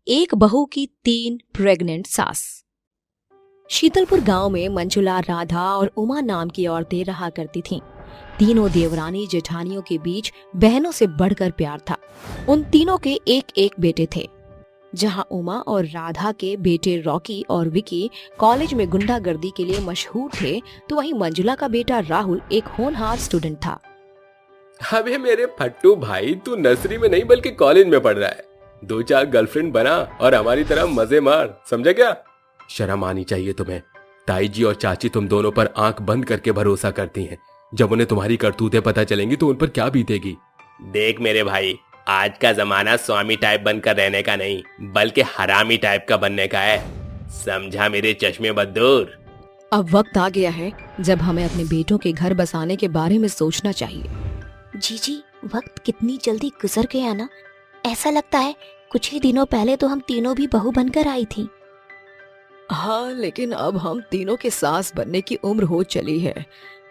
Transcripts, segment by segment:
एक बहू की 3 प्रेग्नेंट सास। शीतलपुर गांव में मंजुला, राधा और उमा नाम की औरतें रहा करती थीं। तीनों देवरानी जेठानियों के बीच बहनों से बढ़कर प्यार था। उन तीनों के एक एक बेटे थे। जहां उमा और राधा के बेटे रॉकी और विकी कॉलेज में गुंडागर्दी के लिए मशहूर थे, तो वहीं मंजुला का बेटा राहुल एक होनहार स्टूडेंट था। अबे मेरे फट्टू भाई, तू नर्सरी में नहीं बल्कि कॉलेज में पढ़ रहा है। 2-4 गर्लफ्रेंड बना और हमारी तरह मजे मार, समझा क्या? शर्म आनी चाहिए तुम्हें। ताई जी और चाची तुम दोनों पर आंख बंद करके भरोसा करती हैं। जब उन्हें तुम्हारी करतूतें पता चलेंगी तो उन पर क्या बीतेगी। देख मेरे भाई, आज का जमाना स्वामी टाइप बनकर रहने का नहीं बल्कि हरामी टाइप का बनने का है, समझा मेरे चश्मे बद्दूर। अब वक्त आ गया है जब हमें अपने बेटों के घर बसाने के बारे में सोचना चाहिए। जीजी, वक्त कितनी जल्दी गुजर गया ना। ऐसा लगता है कुछ ही दिनों पहले तो हम तीनों भी बहू बनकर आई थी। हाँ, लेकिन अब हम तीनों के सास बनने की उम्र हो चली है।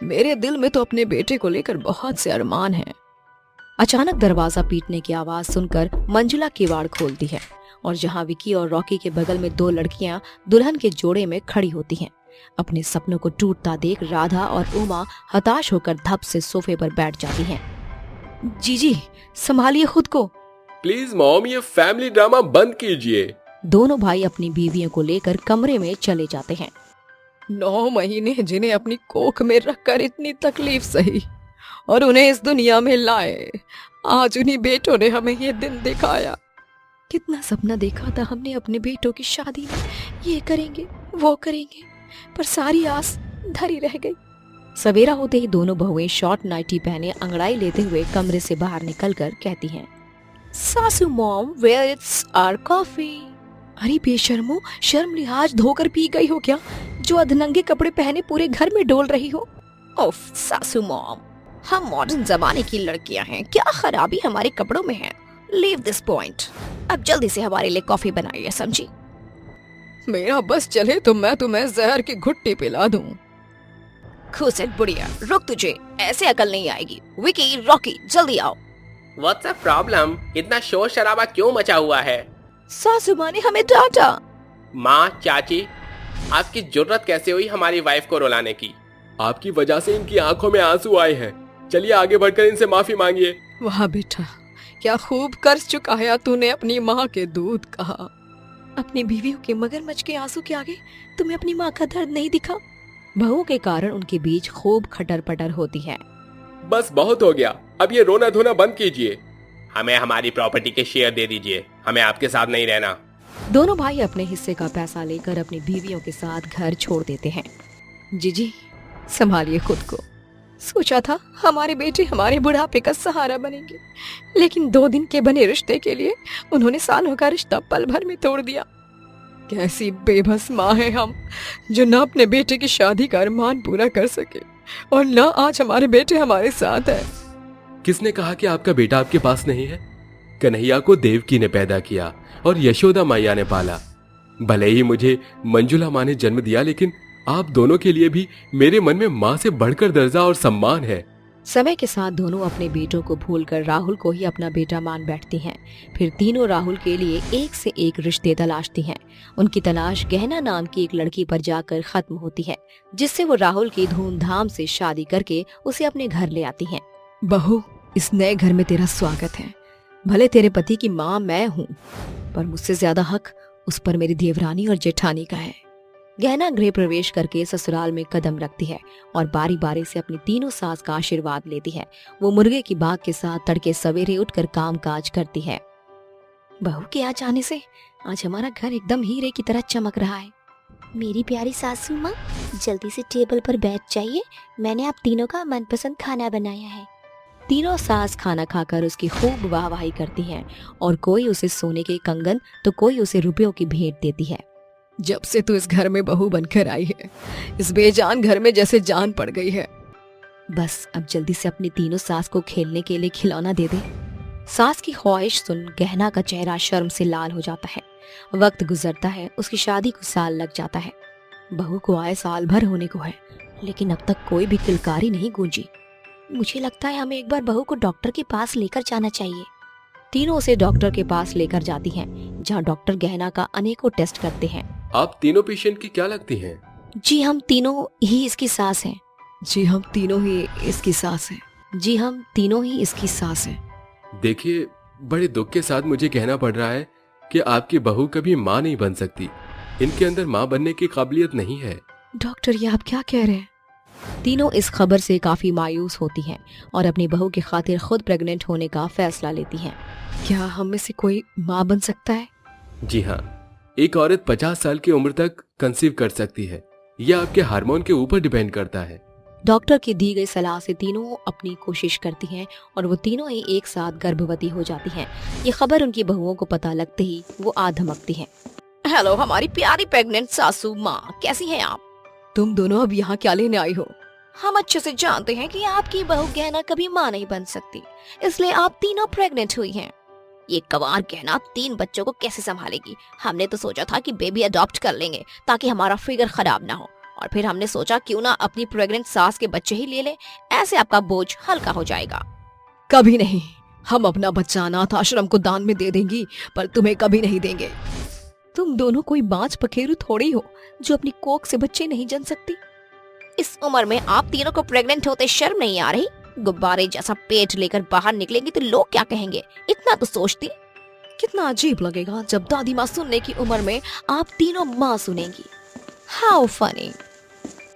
मेरे दिल में तो अपने बेटे को लेकर बहुत से अरमान हैं। अचानक दरवाजा पीटने की आवाज सुनकर मंजुला किवाड़ खोलती है और जहाँ विकी और रॉकी के बगल में 2 लड़कियां दुल्हन के जोड़े में खड़ी होती हैं। अपने सपनों को टूटता देख राधा और उमा हताश होकर धप से सोफे पर बैठ जाती हैं। जीजी, संभालिए खुद को। प्लीज मॉम, ये फैमिली ड्रामा बंद कीजिए। दोनों भाई अपनी बीवियों को लेकर कमरे में चले जाते हैं। 9 महीने जिन्हें अपनी कोख में रखकर इतनी तकलीफ सही और उन्हें इस दुनिया में लाए, आज उन्हीं बेटों ने हमें ये दिन दिखाया। कितना सपना देखा था हमने अपने बेटों की शादी में, ये करेंगे वो करेंगे, पर सारी आस धरी रह गई। सवेरा होते ही दोनों बहुएं शॉर्ट नाइटी पहने अंगड़ाई लेते हुए कमरे से बाहर निकलकर कहती हैं, सासू mom, where it's our coffee. अरे बेशर्मो, शर्म लिहाज धोकर पी गई हो क्या, जो अधनंगे कपड़े पहने पूरे घर में डोल रही हो। ओफ सासू मॉम, हम मॉडर्न जमाने की लड़कियां हैं, क्या खराबी हमारे कपड़ों में है। लीव दिस पॉइंट, अब जल्दी से हमारे लिए कॉफी बनाइए, समझी। मेरा बस चले तो मैं तुम्हें जहर की घुट्टी पिला दूं। खुशेट बुढ़िया, रुक, तुझे ऐसे अकल नहीं आएगी। विकी, रॉकी, जल्दी आओ। व्हाट्स अ प्रॉब्लम, इतना शोर शराबा क्यों मचा हुआ है? सासू माँ ने हमें डांटा। माँ, चाची, आपकी जुर्रत कैसे हुई हमारी वाइफ को रुलाने की? आपकी वजह से इनकी आंखों में आंसू आए हैं। चलिए आगे बढ़कर इनसे माफी मांगिए। वाह बेटा, क्या खूब कर चुकाया तूने अपनी माँ के दूध का। अपनी बीवियों के मगरमच्छ के आंसू के आगे तुम्हें अपनी माँ का दर्द नहीं दिखा। बहू के कारण उनके बीच खूब खटर पटर होती है। बस बहुत हो गया, अब ये रोना धोना बंद कीजिए। हमें हमारी प्रॉपर्टी के शेयर दे दीजिए, हमें आपके साथ नहीं रहना। दोनों भाई अपने हिस्से का पैसा लेकर अपनी बीवियों के साथ घर छोड़ देते हैं। जीजी, संभालिए खुद को। सोचा था हमारे बेटे हमारे बुढ़ापे का सहारा बनेंगे, लेकिन 2 दिन के बने रिश्ते के लिए उन्होंने सालों का रिश्ता पल भर में तोड़ दिया। कैसी बेबस माँ है हम, जो न अपने बेटे की शादी का अरमान पूरा कर सके और न आज हमारे बेटे हमारे साथ है। किसने कहा कि आपका बेटा आपके पास नहीं है? कन्हैया को देवकी ने पैदा किया और यशोदा मैया ने पाला। भले ही मुझे मंजुला माँ ने जन्म दिया, लेकिन आप दोनों के लिए भी मेरे मन में माँ से बढ़कर दर्जा और सम्मान है। समय के साथ दोनों अपने बेटों को भूलकर राहुल को ही अपना बेटा मान बैठती हैं। फिर तीनों राहुल के लिए एक से एक रिश्ते तलाशती हैं। उनकी तलाश गहना नाम की एक लड़की पर जाकर खत्म होती है, जिससे वो राहुल की धूमधाम से शादी करके उसे अपने घर ले आती हैं। बहू, इस नए घर में तेरा स्वागत है। भले तेरे पति की माँ मैं हूँ, पर मुझसे ज्यादा हक उस पर मेरी देवरानी और जेठानी का है। गहना गृह प्रवेश करके ससुराल में कदम रखती है और बारी बारी से अपनी तीनों सास का आशीर्वाद लेती है। वो मुर्गे की बाग के साथ तड़के सवेरे उठकर काम काज करती है। बहू के आ जाने से आज हमारा घर एकदम हीरे की तरह चमक रहा है। मेरी प्यारी सासू माँ, जल्दी से टेबल पर बैठ जाइए, मैंने आप तीनों का मनपसंद खाना बनाया है। तीनों सास खाना खाकर उसकी खूब वाहवाही करती हैं और कोई उसे सोने के कंगन तो कोई उसे रुपयों की भेंट देती है। जब से तू इस घर में बहू बनकर आई है, इस बेजान घर में जैसे जान पड़ गई है। बस अब जल्दी से अपनी तीनों सास को खेलने के लिए खिलौना दे दे। सास की ख्वाहिश सुन गहना का चेहरा शर्म से लाल हो जाता है। वक्त गुजरता है, उसकी शादी को साल लग जाता है। बहू को आए साल भर होने को है, लेकिन अब तक कोई भी किलकारी नहीं गूंजी। मुझे लगता है हमें एक बार बहू को डॉक्टर के पास लेकर जाना चाहिए। तीनों उसे डॉक्टर के पास लेकर जाती हैं, जहां डॉक्टर गहना का अनेकों टेस्ट करते हैं। आप तीनों पेशेंट की क्या लगती हैं? जी हम तीनों ही इसकी सास हैं। जी हम तीनों ही इसकी सास हैं। जी हम तीनों ही इसकी सास हैं। देखिए, बड़े दुख के साथ मुझे कहना पड़ रहा है कि आपकी बहू कभी माँ नहीं बन सकती। इनके अंदर माँ बनने की काबिलियत नहीं है। डॉक्टर, ये आप क्या कह रहे हैं? तीनों इस खबर से काफी मायूस होती हैं और अपनी बहू की खातिर खुद प्रेग्नेंट होने का फैसला लेती हैं। क्या हम में से कोई माँ बन सकता है? जी हाँ, एक औरत 50 साल की उम्र तक कंसीव कर सकती है। यह आपके हार्मोन के ऊपर डिपेंड करता है। डॉक्टर की दी गई सलाह से तीनों अपनी कोशिश करती हैं और वो तीनों ही एक साथ गर्भवती हो जाती हैं। ये खबर उनकी बहुओं को पता लगते ही वो आ धमकती हैं। हेलो हमारी प्यारी प्रेग्नेंट सासू माँ, कैसी हैं आप? तुम दोनों अब यहाँ क्या लेने आई हो? हम अच्छे से जानते हैं कि आपकी बहू गहना कभी माँ नहीं बन सकती, इसलिए आप तीनों प्रेग्नेंट हुई हैं। ये गंवार गहना 3 बच्चों को कैसे संभालेगी? हमने तो सोचा था कि बेबी अडॉप्ट कर लेंगे ताकि हमारा फिगर खराब ना हो, और फिर हमने सोचा क्यों ना अपनी प्रेग्नेंट सास के बच्चे ही ले ले, ऐसे आपका बोझ हल्का हो जाएगा। कभी नहीं, हम अपना बच्चा अनाथ आश्रम को दान में दे देंगी, पर तुम्हें कभी नहीं देंगे। तुम दोनों कोई बांझ पखेरु थोड़ी हो जो अपनी कोख से बच्चे नहीं जन सकती। इस उम्र में आप तीनों को प्रेग्नेंट होते शर्म नहीं आ रही? गुब्बारे जैसा पेट लेकर बाहर निकलेंगी तो लोग क्या कहेंगे, इतना तो सोचती। कितना अजीब लगेगा जब दादी माँ सुनने की उम्र में आप तीनों माँ सुनेंगी। How funny.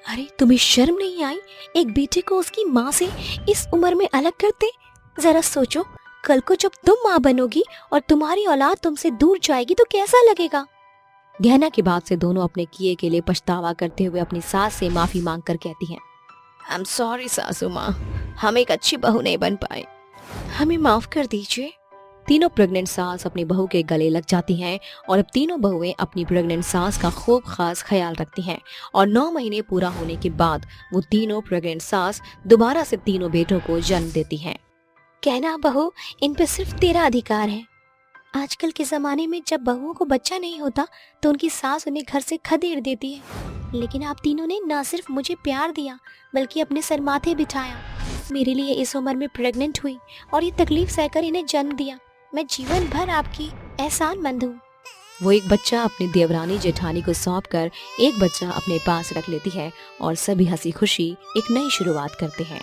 अरे तुम्हें शर्म नहीं आई एक बेटे को उसकी माँ से इस उम्र में अलग करते? जरा सोचो, कल को जब तुम माँ बनोगी और तुम्हारी औलाद तुमसे दूर जाएगी तो कैसा लगेगा? गहना की बात से दोनों अपने किए के लिए पछतावा करते हुए अपनी सास से माफी मांगकर कहती हैं, आई एम सॉरी सासू माँ, हम एक अच्छी बहू नहीं बन पाए, हमें माफ कर दीजिए। तीनों प्रेग्नेंट सास अपनी बहू के गले लग जाती हैं और अब तीनों बहुएं अपनी प्रेग्नेंट सास का खूब खास ख्याल रखती हैं और 9 महीने पूरा होने के बाद वो तीनों प्रेग्नेंट सास दोबारा से तीनों बेटों को जन्म देती हैं। कहना बहू, इन पे सिर्फ तेरा अधिकार है। आजकल के जमाने में जब बहुओं को बच्चा नहीं होता तो उनकी सास उन्हें घर से खदेड़ देती है, लेकिन आप तीनों ने न सिर्फ मुझे प्यार दिया बल्कि अपने सर माथे बिठाया, मेरे लिए इस उम्र में प्रेग्नेंट हुई और ये तकलीफ सहकर इन्हें जन्म दिया। मैं जीवन भर आपकी एहसानमंद हूँ। वो एक बच्चा अपनी देवरानी जेठानी को सौंपकर एक बच्चा अपने पास रख लेती है और सभी हंसी खुशी एक नई शुरुआत करते हैं।